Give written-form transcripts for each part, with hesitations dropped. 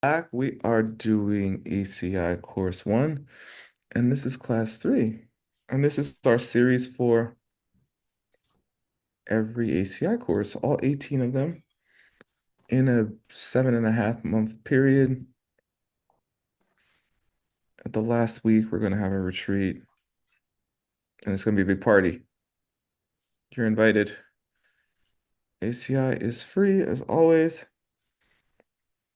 back. We are doing ACI Course 1, and this is Class 3. And this is our series for every ACI course, all 18 of them, in a 7.5 month period. At the last week, we're going to have a retreat, and it's going to be a big party. You're invited. ACI is free, as always.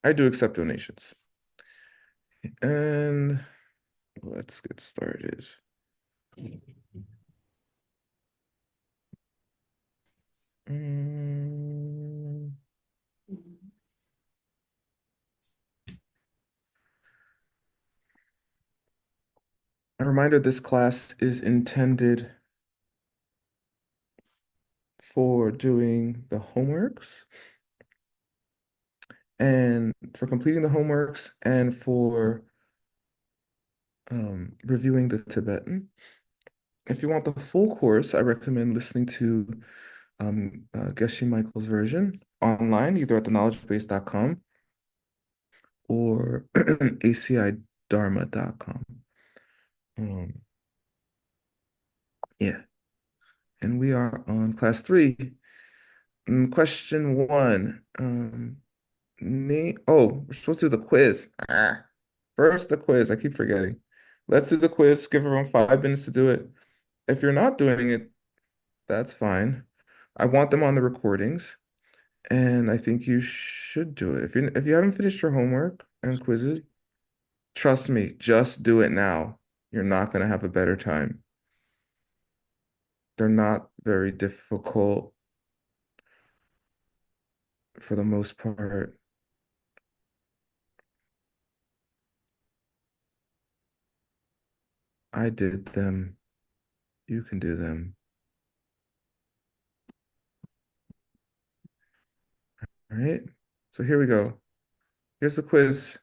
I do accept donations. And let's get started. Mm. A reminder, this class is intended for doing the homeworks and for completing the homeworks and for reviewing the Tibetan. If you want the full course, I recommend listening to Geshe Michael's version online, either at theknowledgebase.com or ACIdharma.com. Um, yeah, and we are on class 3. Question 1. We're supposed to do the quiz. First, the quiz. I keep forgetting. Let's do the quiz. Give everyone 5 minutes to do it. If you're not doing it, that's fine. I want them on the recordings, and I think you should do it. If you haven't finished your homework and quizzes, trust me, just do it now. You're not going to have a better time. They're not very difficult for the most part. I did them. You can do them. All right. So here we go. Here's the quiz.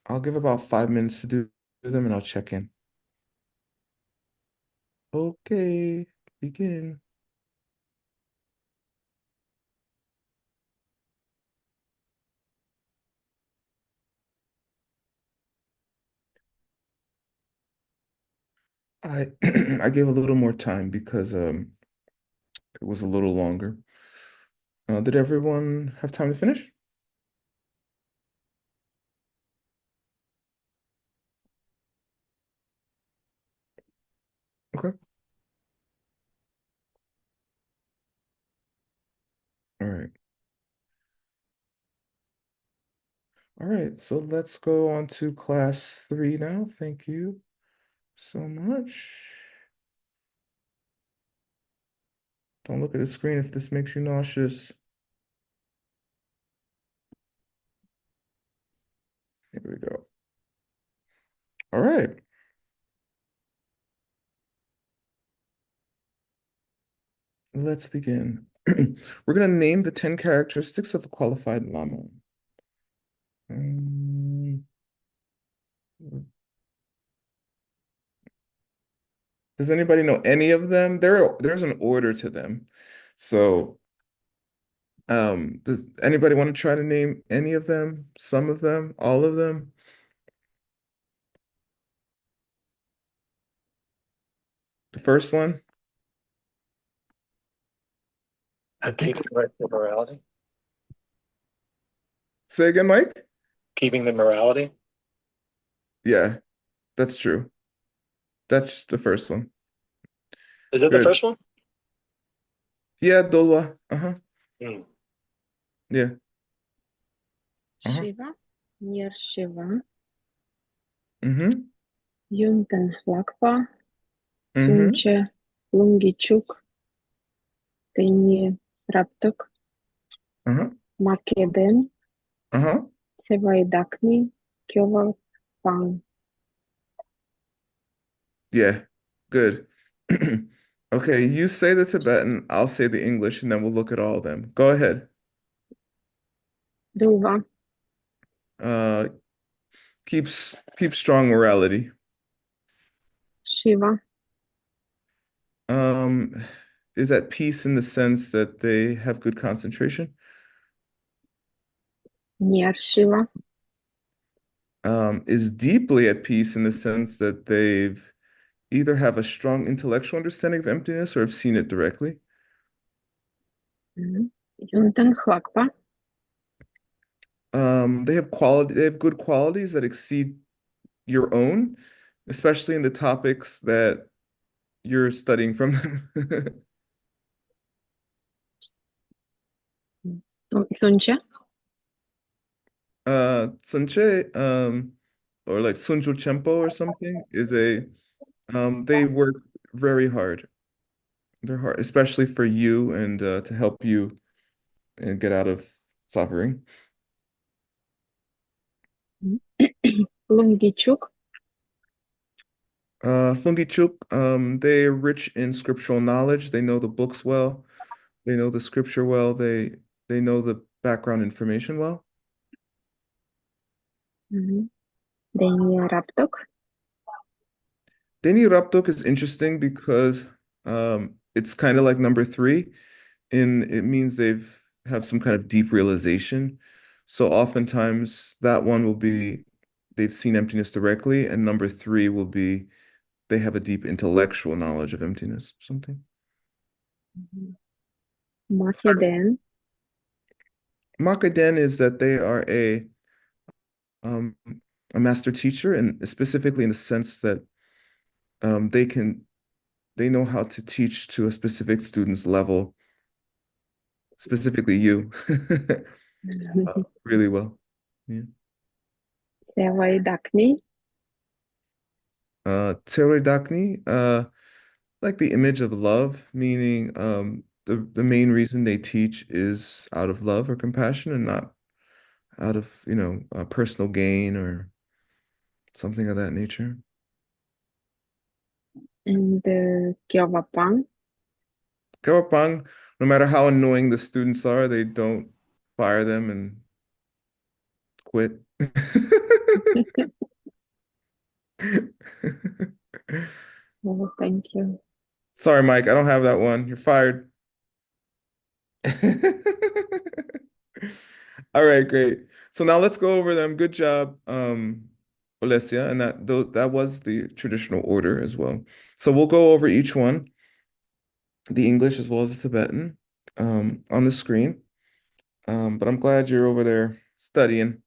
I'll give about 5 minutes to do them and I'll check in. Okay, begin. I I gave a little more time because it was a little longer. Did everyone have time to finish? Okay. All right. All right. So let's go on to class 3 now. Thank you so much. Don't look at the screen if this makes you nauseous. Here we go. All right. Let's begin. We're going to name the 10 characteristics of a qualified Lama. Um, does anybody know any of them? There's an order to them. So, does anybody want to try to name any of them? Some of them? All of them? The first one? Keeping the morality. Say again, Mike? Keeping the morality. Yeah, that's true. That's the first one. Is that the Good. first one? Yeah, Dolwa. Uh-huh. Hmm. Yeah. Uh-huh. Shiva, near Shiva, Mm-hmm. Yunten Hlakpa, Mm-hmm. Tsunche, Lungichuk, Teni Raptuk, Uh-huh. Makeden, Uh-huh. Sevaidakni, Kyoval Pang. Yeah. Good. Okay, you say the Tibetan, I'll say the English, and then we'll look at all of them. Go ahead. Dulva, Uh, keep strong morality. Shiva, Um, is at peace in the sense that they have good concentration? Niershila. Is deeply at peace in the sense that they've either have a strong intellectual understanding of emptiness or have seen it directly. Yunten Hlakpa. They have good qualities that exceed your own, especially in the topics that you're studying from them. Tunce. Sunche, or like Sunju Chempo or something, is they work very hard. They're hard, especially for you and to help you and get out of suffering. Lungichuk. Fungichuk, they're rich in scriptural knowledge. They know the books well. They know the scripture well. They know the background information well. Deni Raptok. Deni Raptok is interesting because it's kind of like number three, in it means they've have some kind of deep realization. So oftentimes that one will be they've seen emptiness directly, and number three will be they have a deep intellectual knowledge of emptiness, something. Maheden. Makaden is that they are um, a master teacher, and specifically in the sense that they they know how to teach to a specific student's level, specifically you, really well. Yeah. Sevaidakni. Tserodakni, like the image of love, meaning the main reason they teach is out of love or compassion and not out of, personal gain or something of that nature. And Kyovapang. Kawapang, no matter how annoying the students are, they don't fire them and quit. Oh, thank you. Sorry, Mike, I don't have that one. You're fired. All right, great. So now let's go over them. Good job, Olesia, and that was the traditional order as well. So we'll go over each one, the English as well as the Tibetan, on the screen. But I'm glad you're over there studying.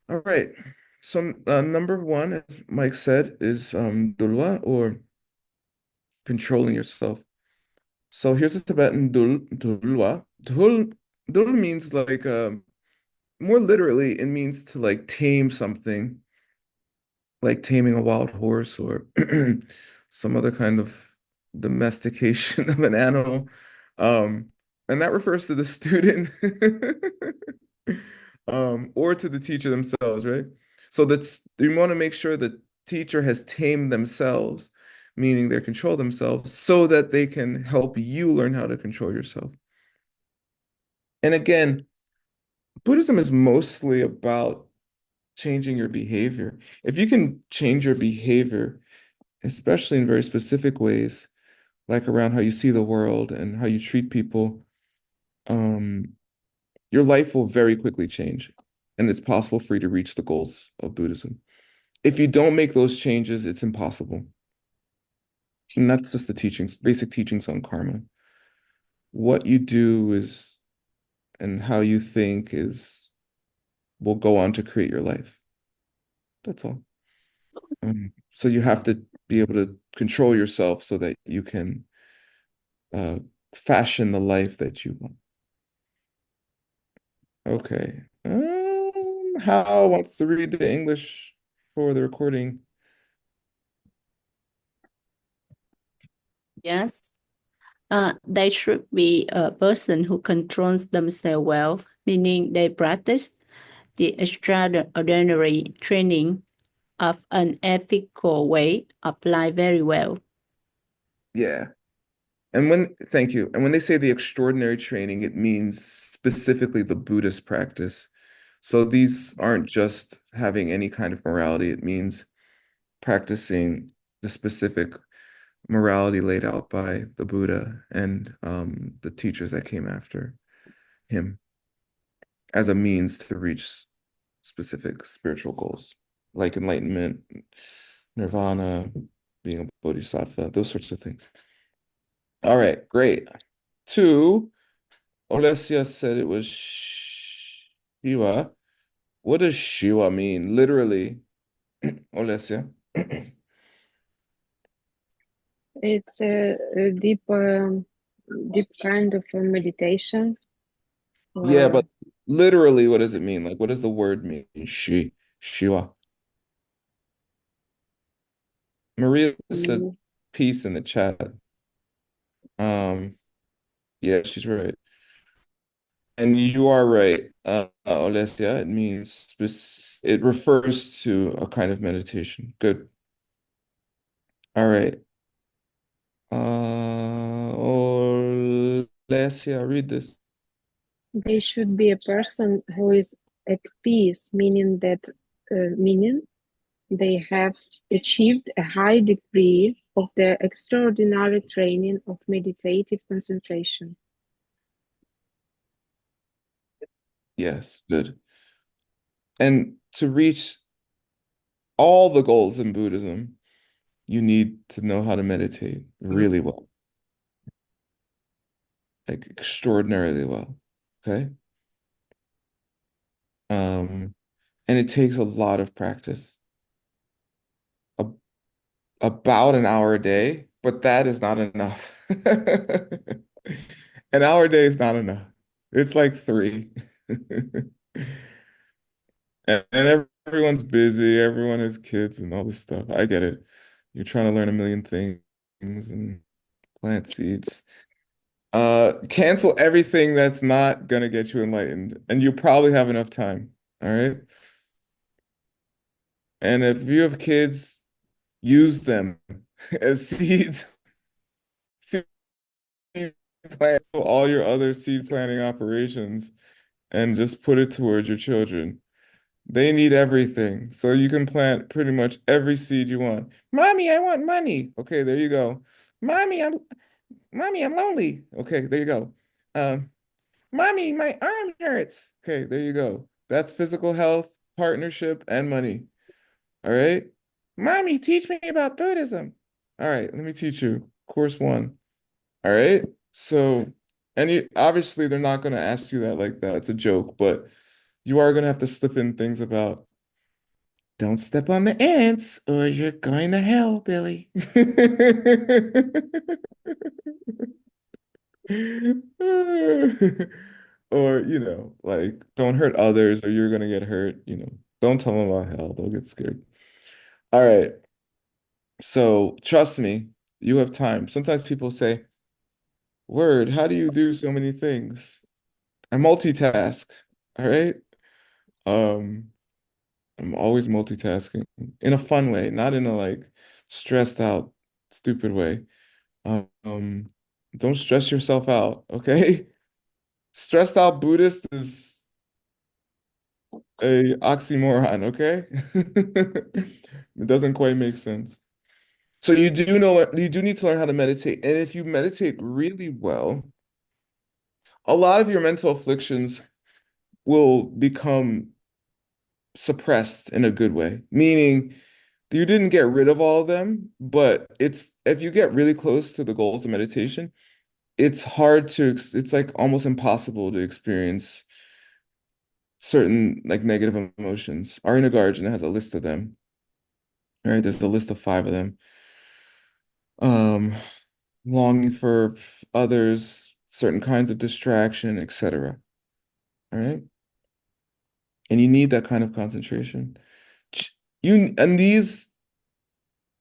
All right. So number one, as Mike said, is dulwa or controlling yourself. So here's the Tibetan dulwa. Dul means like more literally, it means to like tame something, like taming a wild horse or some other kind of domestication of an animal. Um, and that refers to the student or to the teacher themselves, right? So that's you want to make sure the teacher has tamed themselves, meaning they control themselves, so that they can help you learn how to control yourself. And again, Buddhism is mostly about changing your behavior. If you can change your behavior, especially in very specific ways, like around how you see the world and how you treat people, um, your life will very quickly change. And it's possible for you to reach the goals of Buddhism. If you don't make those changes, it's impossible. And that's just the teachings, basic teachings on karma. What you do is, and how you think is, will go on to create your life. That's all. So you have to be able to control yourself so that you can uh, fashion the life that you want. Okay. How wants to read the English for the recording? Yes. They should be a person who controls themselves well, meaning they practice the extraordinary training of an ethical way, apply very well. Yeah. Thank you. And when they say the extraordinary training, it means specifically the Buddhist practice. So these aren't just having any kind of morality. It means practicing the specific morality laid out by the Buddha and the teachers that came after him. as a means to reach specific spiritual goals, like enlightenment, nirvana, being a bodhisattva, those sorts of things. All right, great. Two, Olesia said it was Shiva. What does Shiva mean? Literally, Olesia. It's a deep kind of a meditation. Yeah, Uh, but literally, what does it mean? Like, what does the word mean? Shiva. Maria said mm, peace in the chat. Um, yeah, she's right. And you are right, Olesia. It means it refers to a kind of meditation. Good. All right. Olesia, read this. they should be a person who is at peace, meaning they have achieved a high degree of the extraordinary training of meditative concentration. Yes, good. And to reach all the goals in Buddhism, you need to know how to meditate really well, like extraordinarily well. Okay. And it takes a lot of practice. A, about an hour a day, but that is not enough. An hour a day is not enough. It's like three. And everyone's busy, everyone has kids and all this stuff. I get it. You're trying to learn a million things and plant seeds. Cancel everything that's not gonna get you enlightened, and you probably have enough time. All right. And if you have kids, use them as seeds, seed plant all your other seed planting operations, and just put it towards your children. They need everything. So you can plant pretty much every seed you want. Mommy, I want money. Okay, there you go. Mommy, I'm lonely. Okay, there you go. Um, Mommy, my arm hurts. Okay, there you go. That's physical health, partnership, and money. All right. Mommy, teach me about Buddhism. All right, let me teach you. Course one. All right. So, and you obviously they're not going to ask you that like that. It's a joke, but you are going to have to slip in things about don't step on the ants or you're going to hell, Billy. Or, like don't hurt others or you're going to get hurt. Don't tell them about hell. They'll get scared. All right. So trust me, you have time. Sometimes people say, Word, how do you do so many things? I multitask. All right. Um, I'm always multitasking in a fun way, not in a like stressed out, stupid way. Um, don't stress yourself out, okay? Stressed out Buddhist is a oxymoron, okay? It doesn't quite make sense. So you do need to learn how to meditate. And if you meditate really well, a lot of your mental afflictions will become suppressed in a good way, meaning you didn't get rid of all of them, but it's if you get really close to the goals of meditation, it's like almost impossible to experience certain like negative emotions. Ari Nagarjuna has a list of them. All right, there's a list of five of them. Um, Longing for others, certain kinds of distraction, etc. All right. And you need that kind of concentration. And these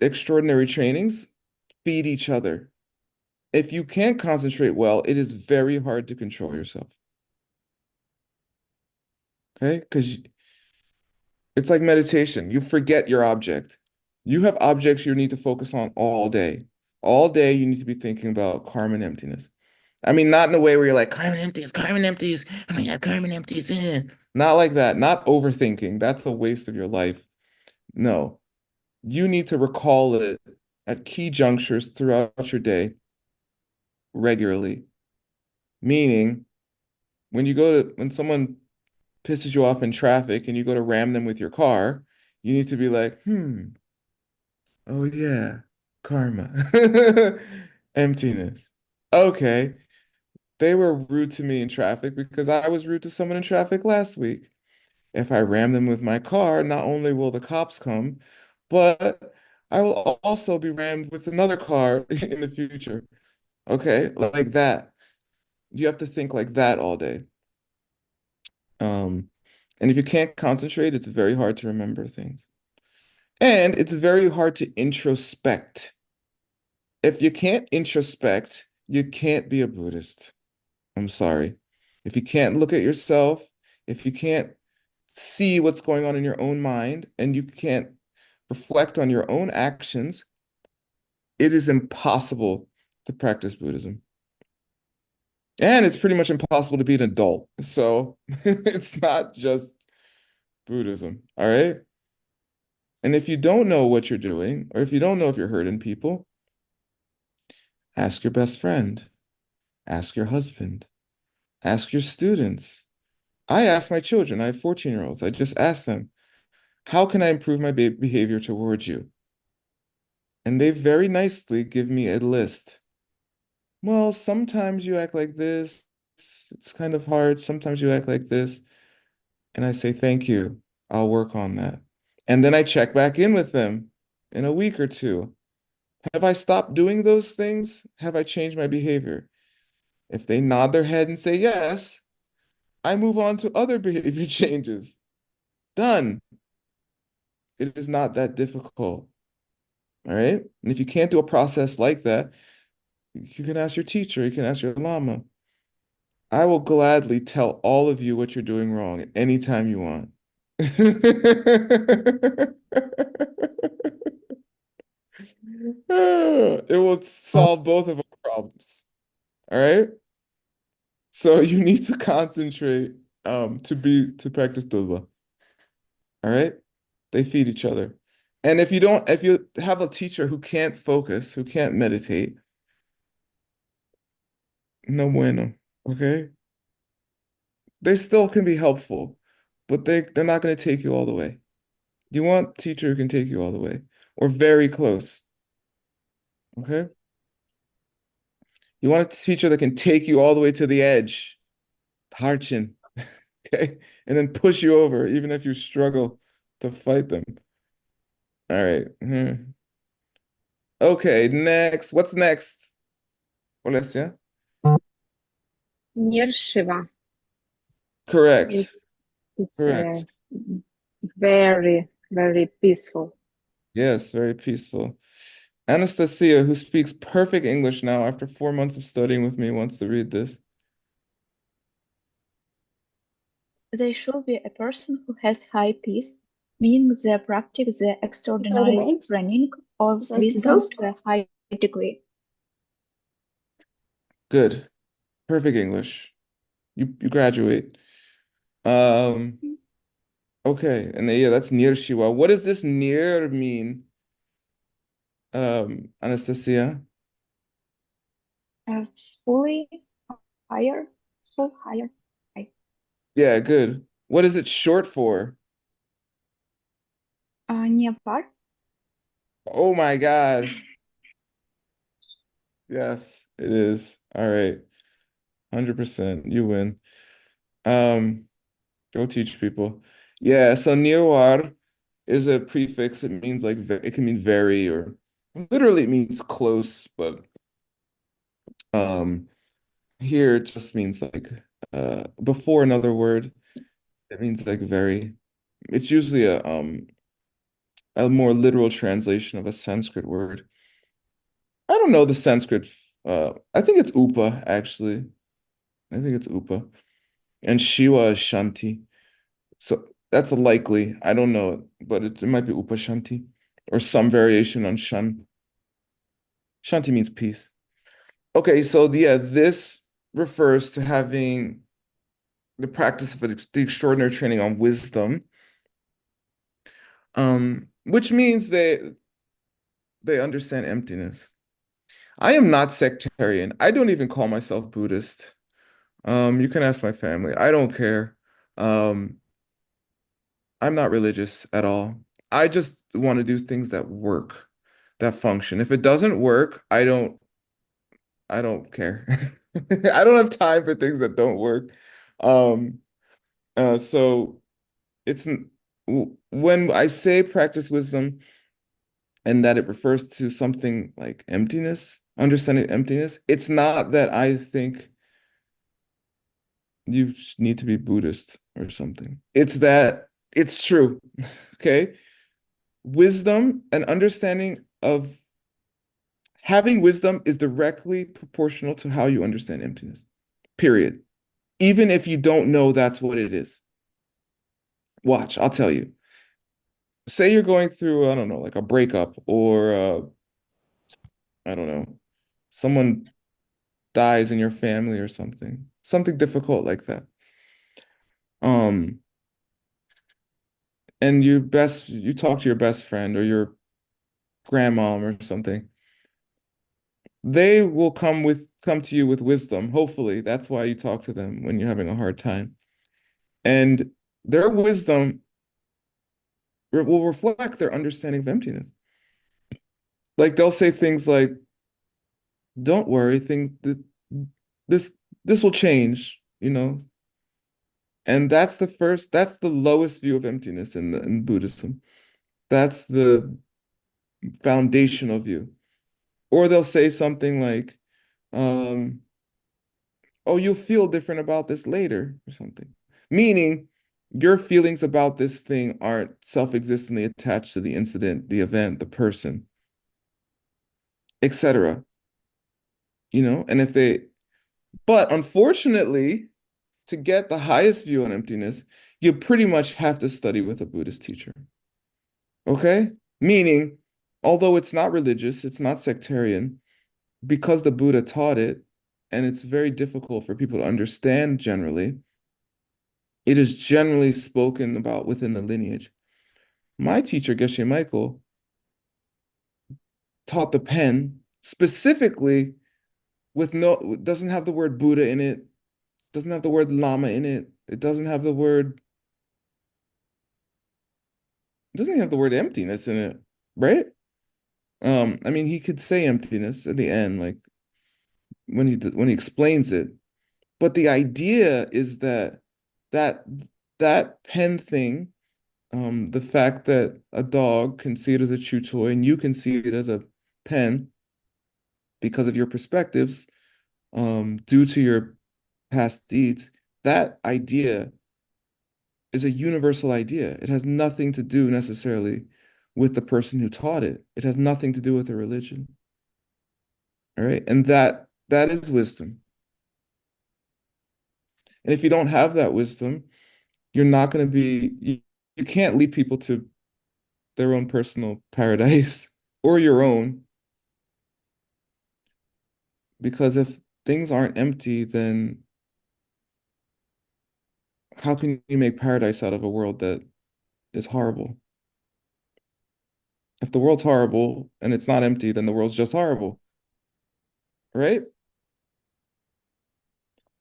extraordinary trainings feed each other. If you can't concentrate well, it is very hard to control yourself. Okay? Because it's like meditation. You forget your object. You have objects you need to focus on all day. All day, you need to be thinking about karma and emptiness. I mean, not in a way where you're like, karma and emptiness, karma and emptiness. Oh my God, karma and emptiness. Not like that. Not overthinking. That's a waste of your life. No, you need to recall it at key junctures throughout your day regularly. Meaning, when someone pisses you off in traffic and you go to ram them with your car, you need to be like, oh yeah, karma, emptiness. Okay, they were rude to me in traffic because I was rude to someone in traffic last week. If I ram them with my car, not only will the cops come, but I will also be rammed with another car in the future. Okay, like that. You have to think like that all day. Um, and if you can't concentrate, it's very hard to remember things. And it's very hard to introspect. If you can't introspect, you can't be a Buddhist. I'm sorry. If you can't look at yourself, if you can't see what's going on in your own mind, and you can't reflect on your own actions, it is impossible to practice Buddhism. And it's pretty much impossible to be an adult. So it's not just Buddhism. All right. And if you don't know what you're doing, or if you don't know if you're hurting people, ask your best friend, ask your husband, ask your students. I ask my children, I have 14-year-olds. I just ask them, how can I improve my behavior towards you? And they very nicely give me a list. Well, sometimes you act like this. It's kind of hard. Sometimes you act like this. And I say, thank you. I'll work on that. And then I check back in with them in a week or two. Have I stopped doing those things? Have I changed my behavior? If they nod their head and say yes, I move on to other behavior changes. Done. It is not that difficult. All right. And if you can't do a process like that, you can ask your teacher, you can ask your Lama. I will gladly tell all of you what you're doing wrong anytime you want. It will solve both of our problems. All right. So you need to concentrate to practice Dulva. All right. They feed each other. And if you have a teacher who can't focus, who can't meditate, no bueno. Okay. They still can be helpful, but they're not going to take you all the way. You want a teacher who can take you all the way or very close. Okay. You want a teacher that can take you all the way to the edge, Harchin, okay, and then push you over, even if you struggle to fight them. All right. Okay, next. What's next? Olesya? Nirshiva. Correct. It's Correct. very, very peaceful. Yes, very peaceful. Anastasia, who speaks perfect English now after 4 months of studying with me, wants to read this. They should be a person who has high peace, meaning they practice the extraordinary training of wisdom to a high degree. Good. Perfect English. You graduate. Okay, and yeah, that's near Shiva. What does this near mean, Anastasia? Fully higher, so higher. Yeah, good. What is it short for? Near par. Oh my God. Yes, it is. All right. 100%. You win. Um, Go teach people. Yeah, so near is a prefix. It means like it can mean very or literally it means close, but um here it just means like before another word. It means like very. It's usually a more literal translation of a Sanskrit word. I don't know the Sanskrit. I think it's Upa actually. I think it's Upa. And Shiva is Shanti. So that's a likely. I don't know it, but it might be Upa Shanti or some variation on Shan. Shanti means peace. Okay, so yeah, this refers to having the practice of the extraordinary training on wisdom, which means they understand emptiness. I am not sectarian. I don't even call myself Buddhist. You can ask my family. I don't care. Um, I'm not religious at all. I just want to do things that work, that function. If it doesn't work, I don't care. I don't have time for things that don't work. Um, so when I say practice wisdom and that it refers to something like emptiness, understanding emptiness, it's not that I think you need to be Buddhist or something. It's that it's true. Okay. Wisdom and understanding of having wisdom is directly proportional to how you understand emptiness, period. Even if you don't know that's what it is. Watch, I'll tell you. Say you're going through, I don't know, like a breakup or I don't know, someone dies in your family or something difficult like that. Um, and you talk to your best friend or your grandmom or something. They will come to you with wisdom. Hopefully, that's why you talk to them when you're having a hard time. And their wisdom will reflect their understanding of emptiness. Like they'll say things like, "Don't worry, things this this will change," And that's the lowest view of emptiness in Buddhism. That's the foundational view. Or they'll say something like, um, "Oh, you'll feel different about this later," or something. Meaning, your feelings about this thing aren't self-existently attached to the incident, the event, the person, etc. And but unfortunately, to get the highest view on emptiness, you pretty much have to study with a Buddhist teacher. Okay? Meaning, although it's not religious, it's not sectarian, because the Buddha taught it, and it's very difficult for people to understand generally, it is generally spoken about within the lineage. My teacher, Geshe Michael, taught the pen specifically with doesn't have the word Buddha in it, doesn't have the word Lama in it, it doesn't have the word emptiness in it, right? I mean, he could say emptiness at the end, like when he explains it, but the idea is that that pen thing, the fact that a dog can see it as a chew toy and you can see it as a pen because of your perspectives, due to your past deeds, that idea is a universal idea. It has nothing to do necessarily with the person who taught it. It has nothing to do with a religion. All right. And that is wisdom. And if you don't have that wisdom, you're not going to you can't lead people to their own personal paradise or your own. Because if things aren't empty, then how can you make paradise out of a world that is horrible? If the world's horrible and it's not empty, then the world's just horrible, right?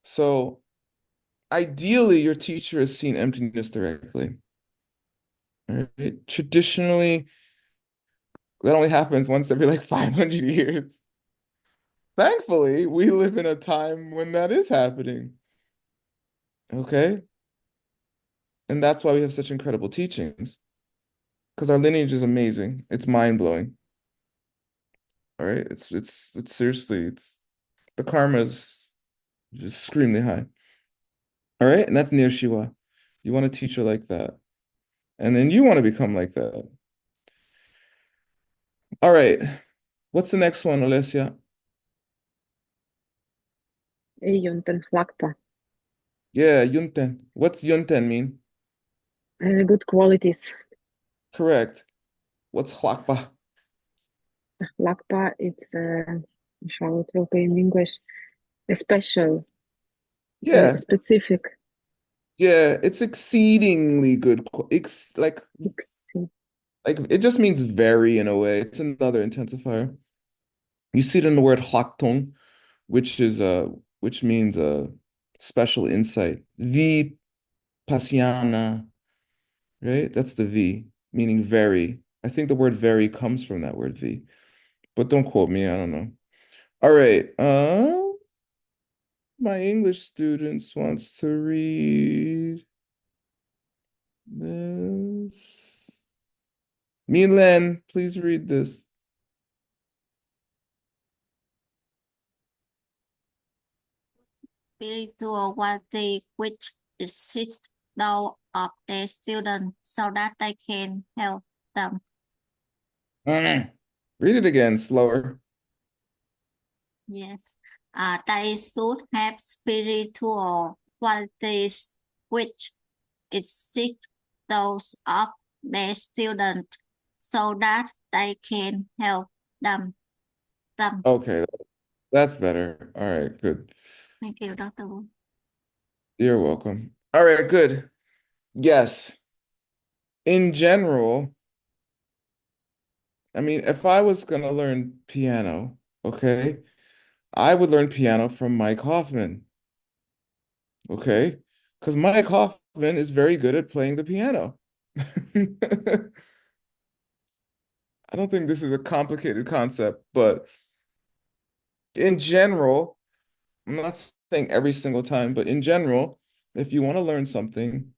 So ideally, your teacher has seen emptiness directly. Right? Traditionally, that only happens once every like 500 years. Thankfully, we live in a time when that is happening. Okay? And that's why we have such incredible teachings. Because our lineage is amazing. It's mind-blowing. All right. It's seriously, it's the karma is just extremely high. All right. And that's near Shiva. You want a teacher like that. And then you want to become like that. All right. What's the next one, Alessia? Yunten Flakpa. Yeah, Yunten. What's Yunten mean? Good qualities. Correct. What's Hlakpa? Lakpa, it's how it will be in English, a special, Yeah, specific. yeah, it's exceedingly good. Ex- Like it just means very in a way. It's another intensifier. You see it in the word Hlaktong, which means special insight. The Pasiana, right? That's the V, meaning very. I think the word very comes from that word V, but don't quote me. I don't know. All right. My English students wants to read this. Milan, please read this. Spiritual quality which exists though of the students so that they can help them. Read it again, slower. Yes. They should have spiritual qualities which exist those of the students so that they can help them. Okay, that's better. All right, good. Thank you, Dr. Wu. You're welcome. All right, good. Yes. In general, I mean, if I was gonna learn piano, okay, I would learn piano from Mike Hoffman, okay? Because Mike Hoffman is very good at playing the piano. I don't think this is a complicated concept, but in general, I'm not saying every single time, but in general, if you want to learn something,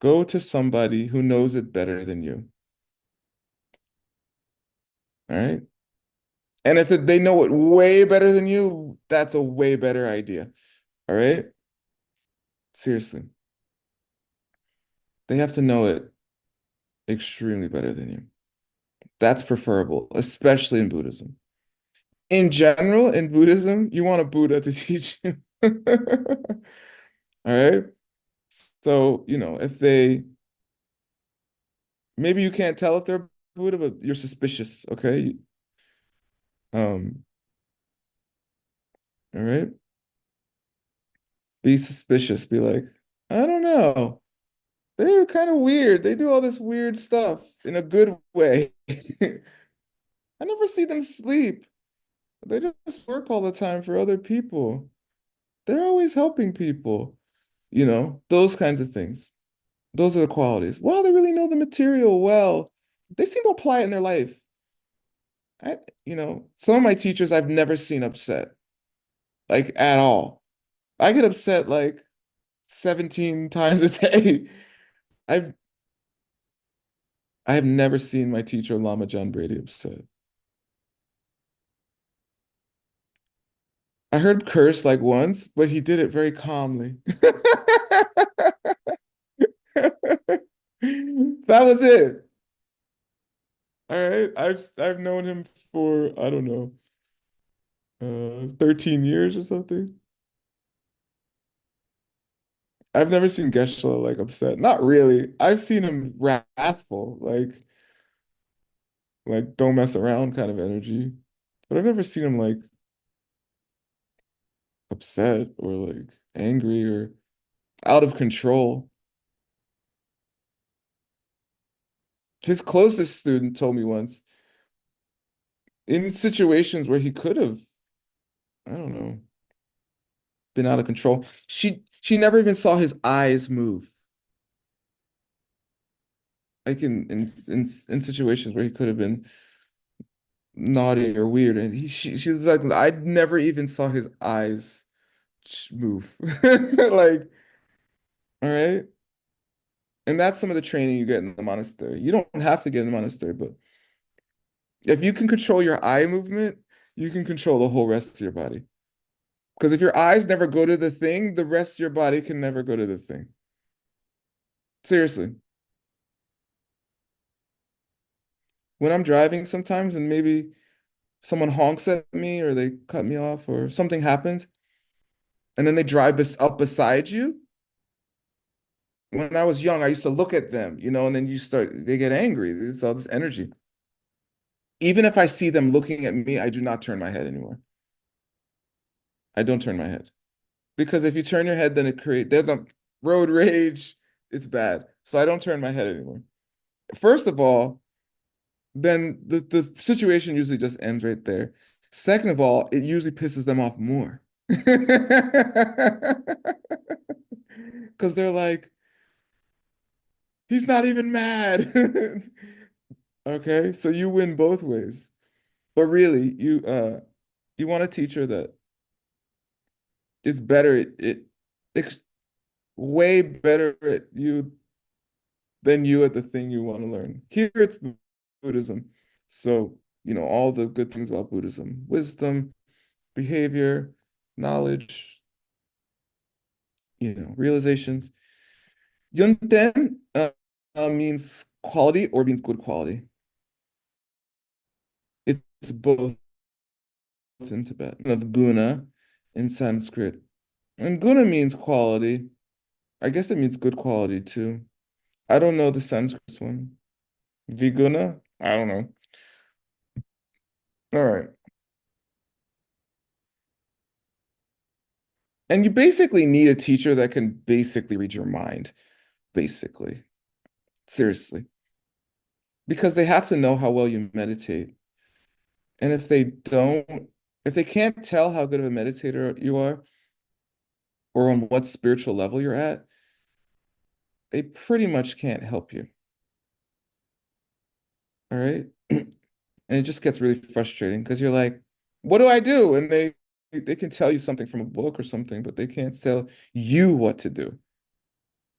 go to somebody who knows it better than you. All right. And if they know it way better than you, that's a way better idea. All right. Seriously. They have to know it extremely better than you. That's preferable, especially in Buddhism. In general, in Buddhism, you want a Buddha to teach you. All right. So, if maybe you can't tell if they're Buddha, but you're suspicious. Okay. Um, all right. Be suspicious. Be like, I don't know. They're kind of weird. They do all this weird stuff in a good way. I never see them sleep. They just work all the time for other people. They're always helping people, those kinds of things. Those are the qualities. Wow, they really know the material well. They seem to apply it in their life. Some of my teachers I've never seen upset, like at all. I get upset like 17 times a day. I've I have never seen my teacher, Lama John Brady, upset. I heard him curse like once, but he did it very calmly. That was it. All right. I've known him for, I don't know, 13 years or something. I've never seen Geshe like upset. Not really. I've seen him wrathful, like don't mess around kind of energy. But I've never seen him like upset or like angry or out of control. His closest student told me once, in situations where he could have, I don't know, been out of control, she never even saw his eyes move. Like in situations where he could have been naughty or weird, and she was like, I never even saw his eyes move. Like, all right. And that's some of the training you get in the monastery. You don't have to get in the monastery, but if you can control your eye movement, you can control the whole rest of your body. Because if your eyes never go to the thing, the rest of your body can never go to the thing. Seriously. When I'm driving sometimes and maybe someone honks at me or they cut me off or something happens, and then they drive up beside you. When I was young, I used to look at them, and then they get angry. There's all this energy. Even if I see them looking at me, I do not turn my head anymore. I don't turn my head. Because if you turn your head, then there's the road rage. It's bad. So I don't turn my head anymore. First of all, then the situation usually just ends right there. Second of all, it usually pisses them off more. because they're like, he's not even mad. Okay, so you win both ways. But really, you want a teacher that is better ex way better at you than you at the thing you want to learn. Here it's Buddhism. So, all the good things about Buddhism, wisdom, behavior, knowledge, realizations. Yunten means quality or means good quality. It's both in Tibet. Of guna in Sanskrit. And guna means quality. I guess it means good quality too. I don't know the Sanskrit one. Viguna? I don't know. All right. And you basically need a teacher that can basically read your mind. Basically. Seriously. Because they have to know how well you meditate. And if they can't tell how good of a meditator you are, or on what spiritual level you're at, they pretty much can't help you. All right. And it just gets really frustrating because you're like, what do I do? And they can tell you something from a book or something, but they can't tell you what to do.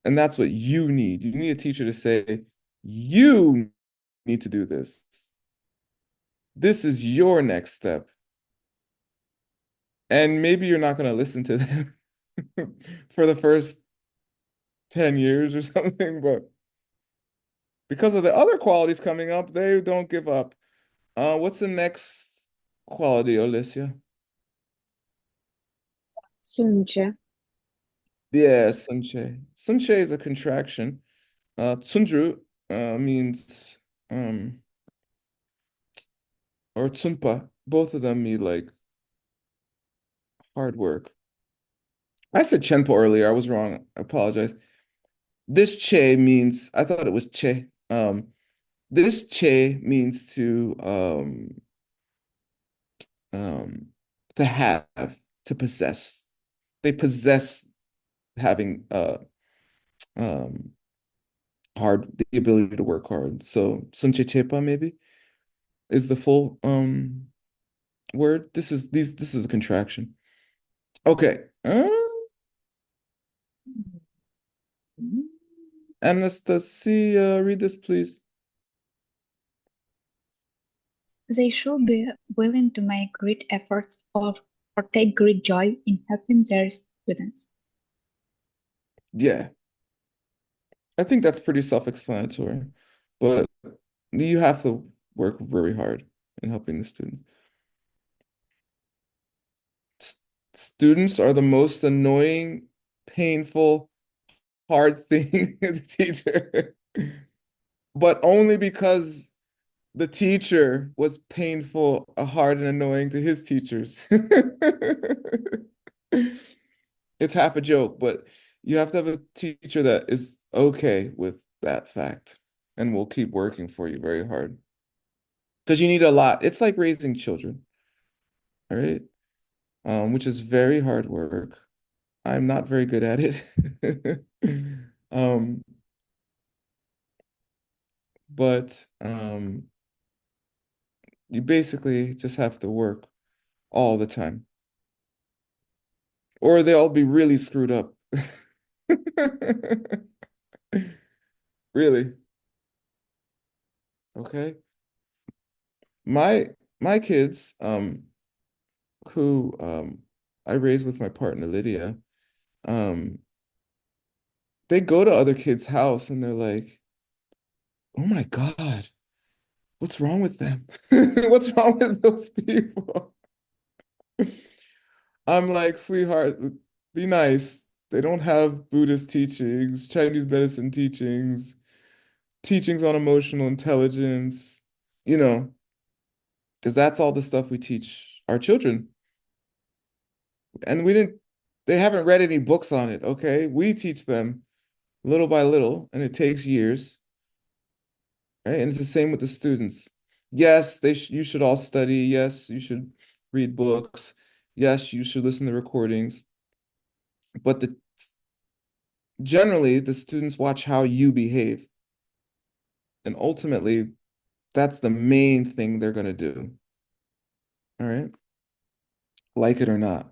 And that's what you need. You need a teacher to say, you need to do this. This is your next step. And maybe you're not going to listen to them for the first 10 years or something, but because of the other qualities coming up, they don't give up. What's the next quality, Alicia? Sunche. Yeah, sunche. Sunche is a contraction. Tsundru means or tsunpa. Both of them mean like hard work. I said chenpo earlier. I was wrong. I apologize. This che means, I thought it was che. This che means um, to have, to possess. They possess having um, the ability to work hard. So sunche chepa maybe is the full word. This is a contraction. Okay. Anastasia, read this, please. They should be willing to make great efforts or take great joy in helping their students. Yeah, I think that's pretty self-explanatory, but you have to work very hard in helping the students. Students are the most annoying, painful, hard thing as a teacher, but only because the teacher was painful, hard, and annoying to his teachers. It's half a joke, but you have to have a teacher that is okay with that fact and will keep working for you very hard. Because you need a lot. It's like raising children, all right? Which is very hard work. I'm not very good at it. Um, but you basically just have to work all the time. Or they'll be really screwed up. Really. Okay. My kids, who I raised with my partner Lydia, um, they go to other kids' house and they're like, "Oh my God, what's wrong with them? What's wrong with those people?" I'm like, "Sweetheart, be nice. They don't have Buddhist teachings, Chinese medicine teachings, teachings on emotional intelligence, you know, because that's all the stuff we teach our children. And they haven't read any books on it, okay? We teach them little by little, and it takes years, right? And it's the same with the students. Yes, you should all study. Yes, you should read books. Yes, you should listen to recordings. But generally the students watch how you behave. And ultimately, that's the main thing they're going to do. All right. Like it or not.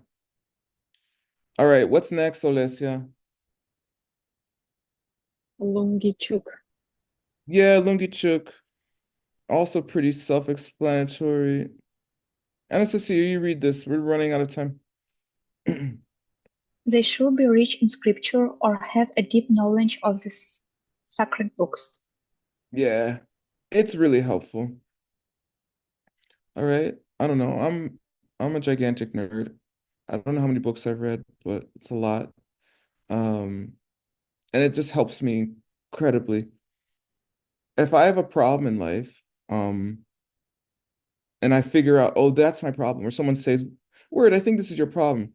All right. What's next, Olesia? Lungichuk. Yeah, Lungichuk. Also pretty self-explanatory. Anastasia, you read this. We're running out of time. They should be rich in scripture or have a deep knowledge of the sacred books. Yeah, it's really helpful. All right. I don't know. I'm a gigantic nerd. I don't know how many books I've read, but it's a lot. And it just helps me incredibly. If I have a problem in life, and I figure out, oh, that's my problem, or someone says, Word, I think this is your problem,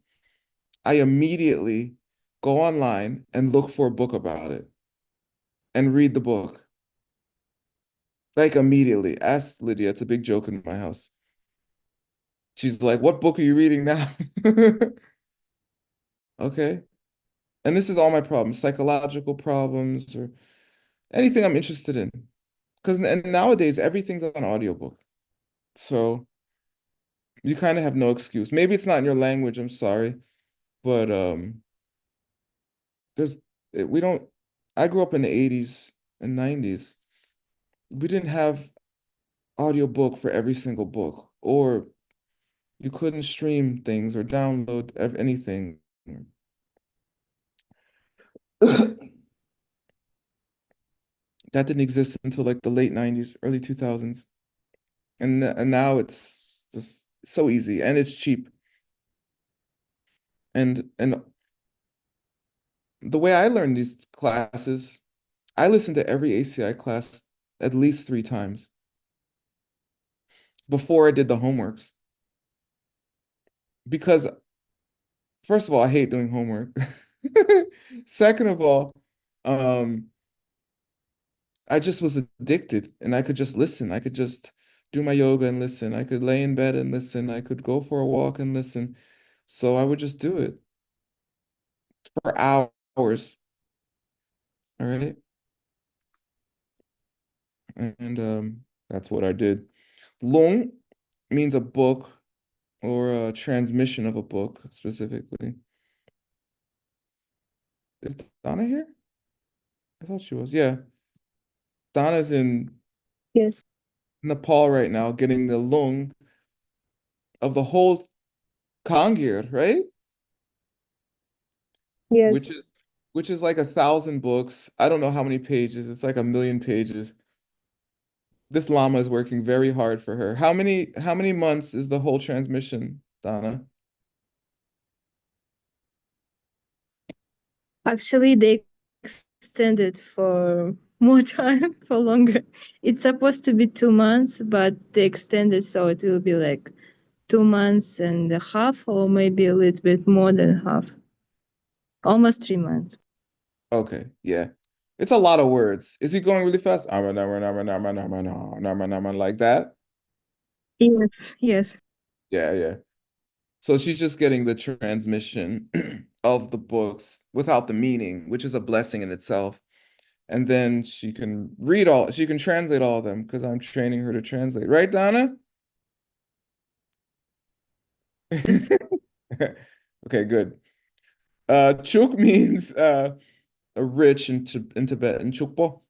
I immediately go online and look for a book about it and read the book. Like immediately. Ask Lydia. It's a big joke in my house. She's like, what book are you reading now? Okay. And this is all my problems, psychological problems or anything I'm interested in. Because nowadays everything's on audiobook. So you kind of have no excuse. Maybe it's not in your language, I'm sorry. But there's we don't I grew up in the 80s and 90s. We didn't have audiobook for every single book, or you couldn't stream things or download anything. That didn't exist until like the late 90s, early 2000s. And now it's just so easy and it's cheap. And the way I learned these classes, I listened to every ACI class at least 3 times before I did the homeworks. Because first of all, I hate doing homework. Second of all, um, I just was addicted and I could just listen. I could just do my yoga and listen. I could lay in bed and listen. I could go for a walk and listen. So I would just do it for hours. All right. And that's what I did. Long means a book or a transmission of a book specifically. Is Donna here? I thought she was. Yeah. Donna's in Yes. Nepal right now getting the lung of the whole Kangir, right? Which Yes. is which is like 1,000 books. I don't know how many pages. It's like 1,000,000 pages. This llama is working very hard for her. How many months is the whole transmission, Donna? Actually, they extended for more time, for longer. It's supposed to be 2 months, but they extended so it will be like 2 months and a half, or maybe a little bit more than half. Almost 3 months. Okay, yeah. It's a lot of words. Is he going really fast? Like that? Yes, yes. Yeah, yeah. So she's just getting the transmission of the books without the meaning, which is a blessing in itself. And then she can translate all of them because I'm training her to translate. Right, Donna? Yes. Okay, good. Chuk means a rich in Tibetan. Chukpo.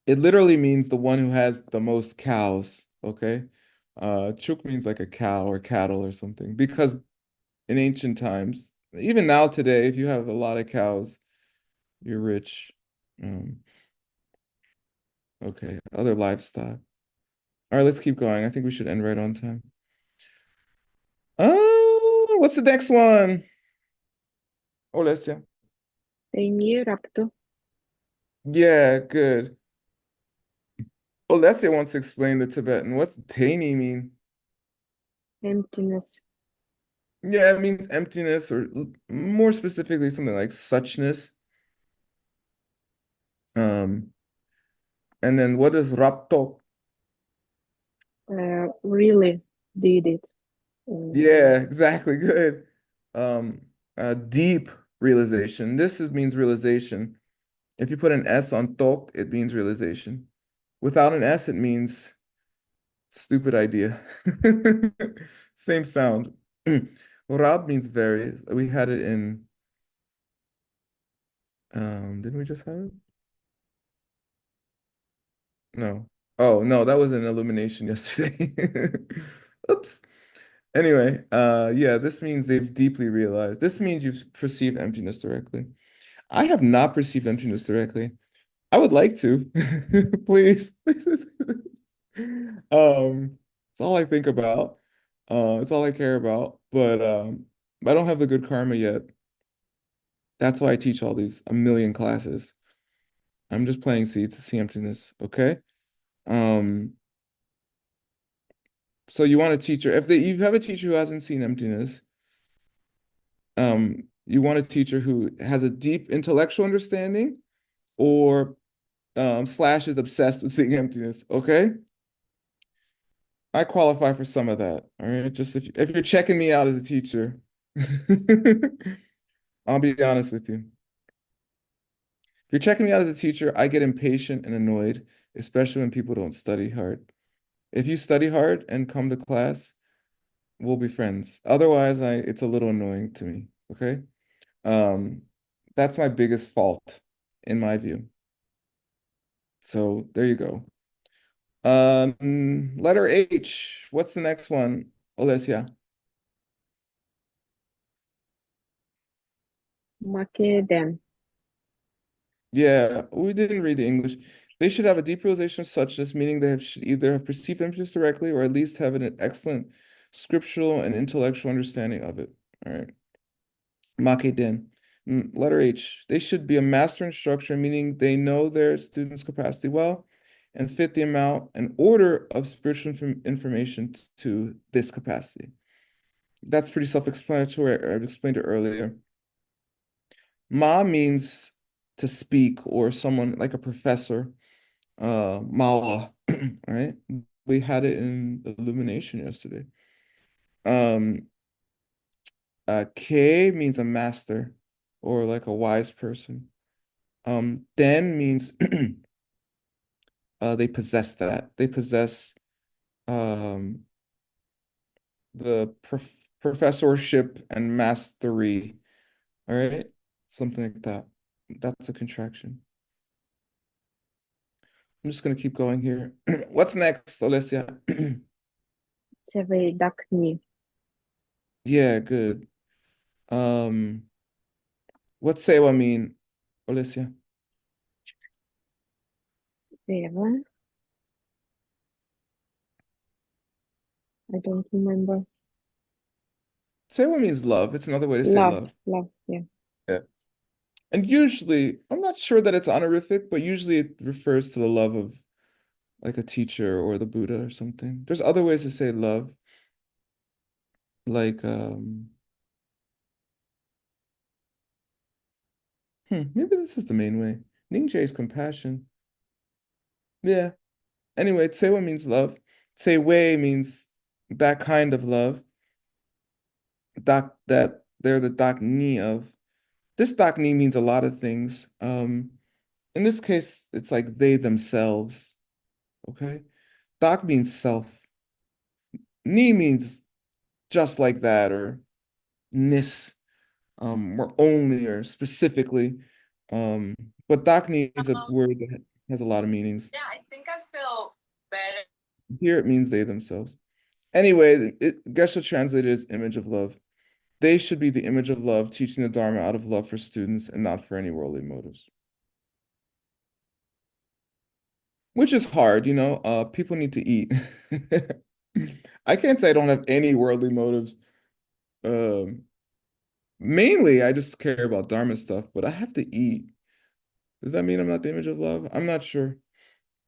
It literally means the one who has the most cows. Okay. Chuk means like a cow or cattle or something. Because in ancient times, even now today, if you have a lot of cows, you're rich. Um, okay. Other livestock. All right, let's keep going. I think we should end right on time. Oh, what's the next one? Olesya. Teni Rapto. Yeah, good. Olesya wants to explain the Tibetan. What's Taini mean? Emptiness. Yeah, it means emptiness, or more specifically, something like suchness. Um, and then what is rapto? Really did it. Yeah, exactly. Good. Deep realization. Means realization. If you put an S on tok, it means realization. Without an S, it means stupid idea. Same sound. Rab means very. We had it in, didn't we just have it? No. Oh, no, that was an illumination yesterday. Oops. Anyway, yeah, this means they've deeply realized. This means you've perceived emptiness directly. I have not perceived emptiness directly. I would like to. Please. Please. It's all I think about. It's all I care about. But I don't have the good karma yet. That's why I teach all these a million classes. I'm just planting seeds to see emptiness, okay? Um, so you want a teacher, if you have a teacher who hasn't seen emptiness, you want a teacher who has a deep intellectual understanding or slash is obsessed with seeing emptiness, okay? I qualify for some of that, all right? Just if you're checking me out as a teacher, I'll be honest with you. If you're checking me out as a teacher, I get impatient and annoyed, especially when people don't study hard. If you study hard and come to class, we'll be friends. Otherwise, it's a little annoying to me, okay? Um, that's my biggest fault in my view. So there you go. Letter H. What's the next one, Alessia? Makeden. Yeah, we didn't read the English. They should have a deep realization of suchness, meaning should either have perceived emptiness directly or at least have an excellent scriptural and intellectual understanding of it. All right. Makeden. Letter H. They should be a master instructor, meaning they know their students' capacity well and fit the amount and order of spiritual information to this capacity. That's pretty self-explanatory. I've explained it earlier. Ma means to speak or someone like a professor. Mawa, right? We had it in Illumination yesterday. K means a master or like a wise person. Den means they possess that. They possess um, the professorship and mastery. All right, something like that. That's a contraction. I'm just gonna keep going here. What's next, Alessia? Seveidakni. Yeah, good. What's Sewa mean, Alessia? Seva. I don't remember. Sewa means love. It's another way to say Love, love. love, yeah. Yeah. And usually, I'm not sure that it's honorific, but usually it refers to the love of like a teacher or the Buddha or something. There's other ways to say love, like maybe this is the main way. Ningje is compassion. Yeah. Anyway, Tsewa means love. Tsewe means that kind of love. That they're the dakni of. This dakni means a lot of things. In this case, it's like they themselves. Okay. Dak means self. Ni means just like that, or nis, or only, or specifically. But dakni is a word that has a lot of meanings. Yeah, I think I feel better. Here it means they themselves. Anyway, Geshe translated as image of love. They should be the image of love, teaching the Dharma out of love for students and not for any worldly motives. Which is hard, you know, people need to eat. I can't say I don't have any worldly motives. Um, Mainly, I just care about Dharma stuff, but I have to eat. Does that mean I'm not the image of love? I'm not sure.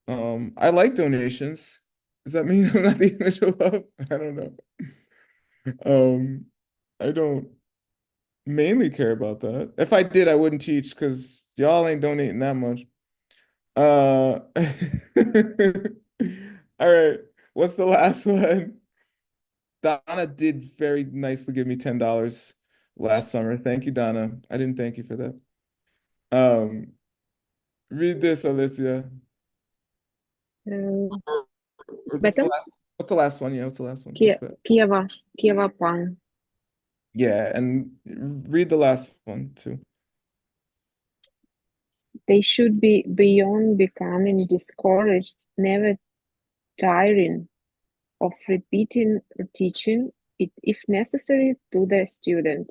I like donations. Does that mean I'm not the image of love? I don't know. I don't mainly care about that. If I did, I wouldn't teach because y'all ain't donating that much. All right. What's the last one? Donna did very nicely give me $10 last summer. Thank you, Donna. I didn't thank you for that. Read this, Alicia. Uh, Or Beckham, what's the last one? Yeah, what's the last one? What's that? Kieva Pang. Yeah, and read the last one too. They should be beyond becoming discouraged, never tiring of repeating or teaching it if necessary to the student.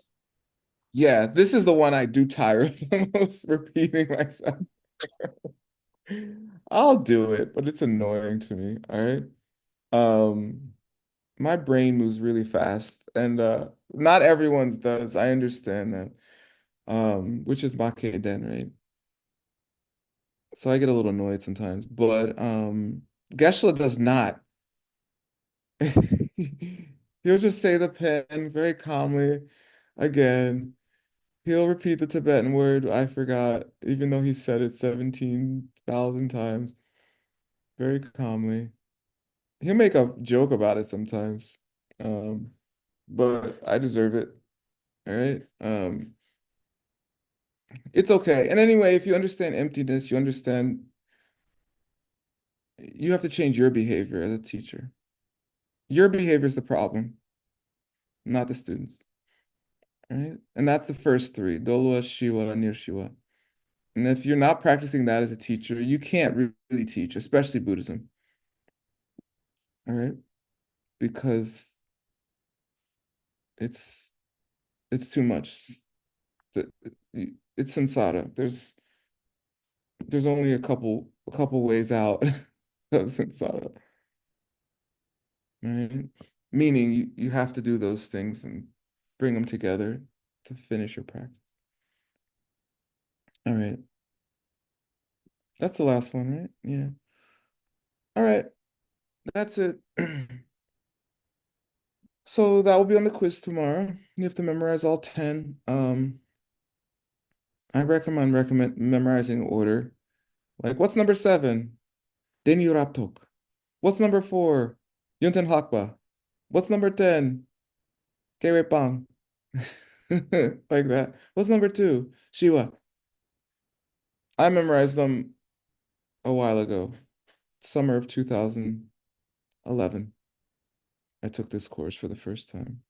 Yeah, this is the one I do tire of the most, repeating myself. I'll do it, but it's annoying to me. All right. My brain moves really fast, and not everyone's does. I understand that. Which is den, right? So I get a little annoyed sometimes, but Geshe does not. He'll just say the pen very calmly again. He'll repeat the Tibetan word I forgot, even though he said it 17,000 times, very calmly. He'll make a joke about it sometimes. Um, but I deserve it. All right. It's okay. And anyway, if you understand emptiness, you understand you have to change your behavior as a teacher. Your behavior is the problem, not the students. All right. And that's the first three, Dolwa, Shiva, and Nirshiva. And if you're not practicing that as a teacher, you can't really teach, especially Buddhism. All right. Because it's it's too much. It's samsara. There's only a couple ways out of samsara. Right? Meaning you have to do those things and bring them together to finish your practice. All right. That's the last one, right? Yeah. All right. That's it. So that will be on the quiz tomorrow. You have to memorize all 10. I recommend memorizing order. Like, what's number 7? Deni Raptok. What's number 4? Yunten Hakba. What's number 10? Kewe Pang. Like that. What's number 2? Shiwa. I memorized them a while ago, summer of 2011. I took this course for the first time.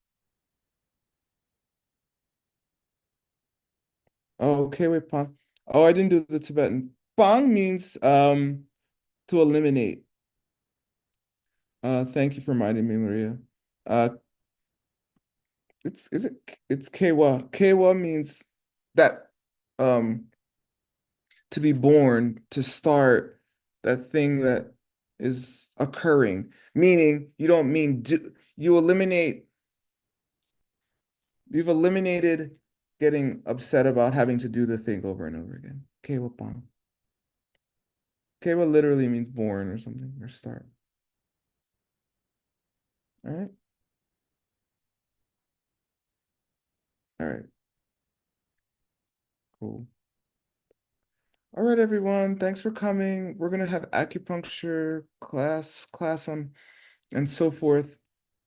Oh, okay, wait, Pang. Oh, I didn't do the Tibetan. Pang means to eliminate. Thank you for reminding me, Maria. Uh, it's Kewa. Kewa means that to be born, to start, that thing that is occurring. Meaning you don't mean you eliminate, you've eliminated getting upset about having to do the thing over and over again. Kewa Pang. Kewa literally means born or something, or start. All right. All right. Cool. All right, everyone. Thanks for coming. We're gonna have acupuncture class on and so forth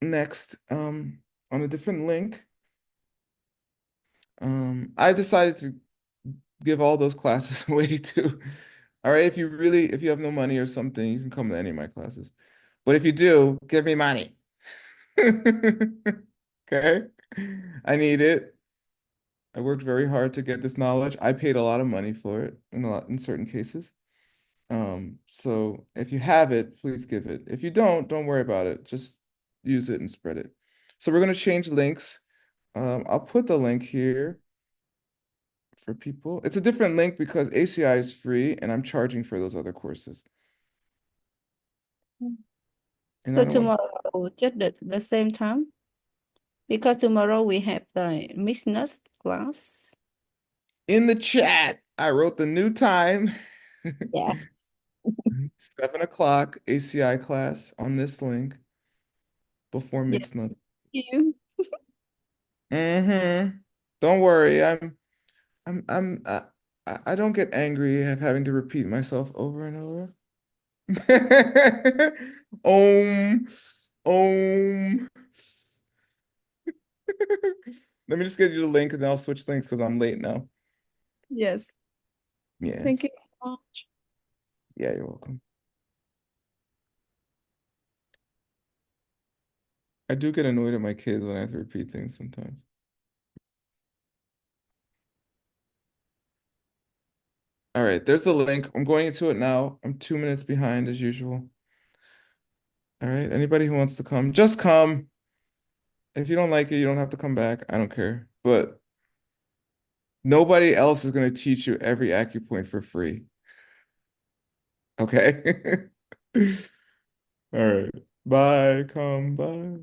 next on a different link. I decided to give all those classes away too. All right, if you have no money or something, you can come to any of my classes. But if you do, give me money. Okay? I need it. I worked very hard to get this knowledge. I paid a lot of money for it in certain cases. So if you have it, please give it. If you don't worry about it. Just use it and spread it. So we're gonna change links. I'll put the link here for people. It's a different link because ACI is free and I'm charging for those other courses. And I So don't want tomorrow, just the same time, because tomorrow we have the business class. in the chat, I wrote the new time. Yeah. 7 o'clock ACI class on this link before mixed Yes. nuts. You. Mm-hmm. Don't worry. I'm I don't get angry at having to repeat myself over and over. Om, om. Let me just get you the link and then I'll switch links because I'm late now. Yes. Yeah. Thank you so much. Yeah, you're welcome. I do get annoyed at my kids when I have to repeat things sometimes. All right, there's the link. I'm going into it now. I'm 2 minutes behind as usual. All right, anybody who wants to come, just come. If you don't like it, you don't have to come back. I don't care. But nobody else is going to teach you every acupoint for free. Okay? All right. Bye. Come. Bye.